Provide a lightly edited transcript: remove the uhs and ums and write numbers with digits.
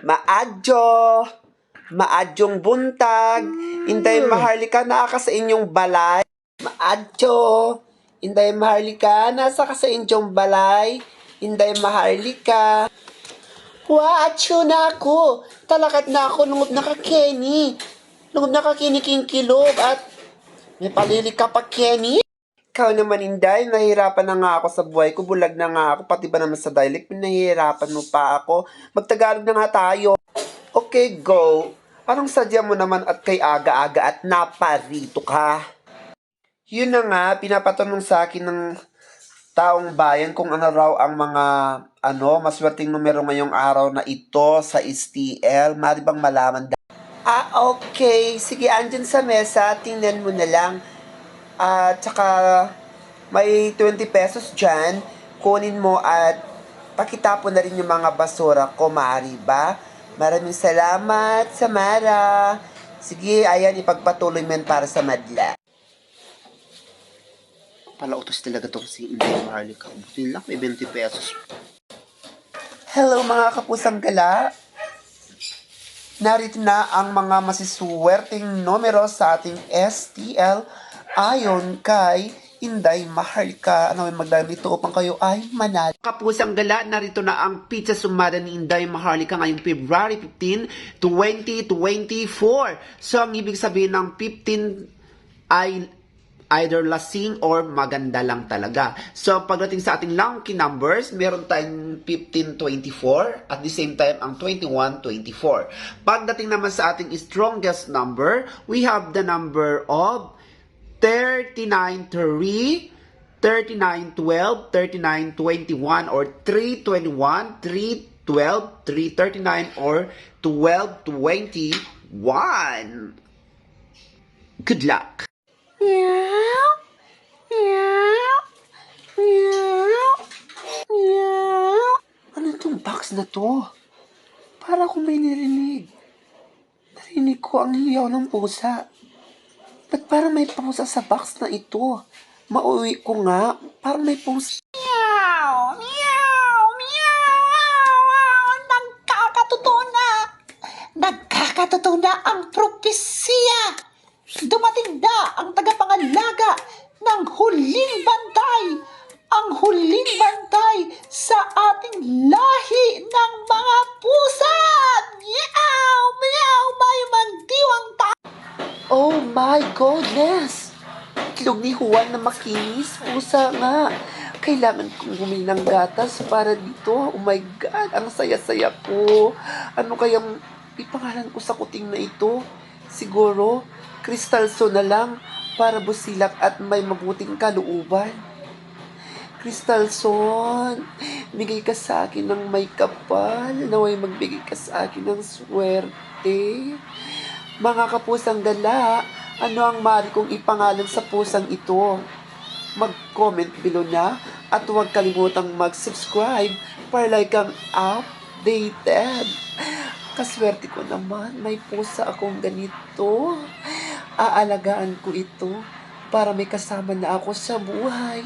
Maadyo, maadyong buntag, inday maharlika naa ka sa inyong balay. Maadyo, inday maharlika nasa ka sa inyong balay. Inday maharlika. Waadyo na ako, talakat na ako lungod na ka Kenny. Lungod na ka Kenny Kingkilob at may palili ka pa Kenny. Ikaw naman, Inday, nahihirapan na nga ako sa buhay ko. Bulag na nga ako, pati ba naman sa dialect, nahihirapan mo pa ako. Magtagalog na nga tayo. Okay, go. Anong sadya mo naman at kay aga-aga at naparito ka? Yun na nga, pinapatanong sa akin ng taong bayan kung ano raw ang mga maswerteng numero ngayong araw na ito sa STL. Mari bang malaman okay. Sige, andyan sa mesa. Tingnan mo na lang. Tsaka may 20 pesos dyan. Kunin mo at pakitapon na rin yung mga basura ko, maaari ba? Maraming salamat, Samara. Sige, ayan, ipagpatuloy mo yan para sa madla. Palautos talaga itong si Inday Maharlika. Buti lang, may 20 pesos. Hello mga kapusang gala. Narito na ang mga masiswerteng numero sa ating STL ayon kay Inday Maharlika. Ano may magdalito upang kayo ay manalo. Kapusang gala, narito na ang pizza sumada ni Inday Maharlika ngayong February 15, 2024. So, ang ibig sabihin ng 15 ay either lasing or maganda lang talaga. So, pagdating sa ating lucky numbers, meron tayong 1524 at the same time ang 2124. Pagdating naman sa ating strongest number, we have the number of 39-3, 39-12, 39-21, or 3-21, 3-12, 3-39, or 12-21. Good luck! Meow, meow, meow, meow. Ano itong box na to? Para akong may narinig. Narinig ko ang hiyaw ng pusa. Ba't parang may pusa sa box na ito? Mauwi ko nga. Parang may pusa. Meow! Meow! Meow! Nagkakatotoo na! Nagkakatotoo na ang propesya! Dumating na ang tagapangalaga ng huling bantay! Ang huling bantay sa ating lahi ng mga pusa! Meow! Meow! May magdiwang ta! Oh my goodness! Itlog ni Juan na makinis. Pusa nga. Kailangan kong bumili ng gatas para dito. Oh my God, ang saya-saya ko. Ano kayang ipangalan ko sa kuting na ito? Siguro, Crystal So na lang para busilak at may mabuting kalooban. Crystal Son, bigay ka sa akin ng may kapal. Naway magbigay ka sa akin ng swerte. Mga kapusang gala, ano ang mari kong ipangalan sa pusang ito? Mag-comment below na at huwag kalimutang mag-subscribe para like ang updated. Kaswerte ko naman, may pusa akong ganito. Aalagaan ko ito para may kasama na ako sa buhay.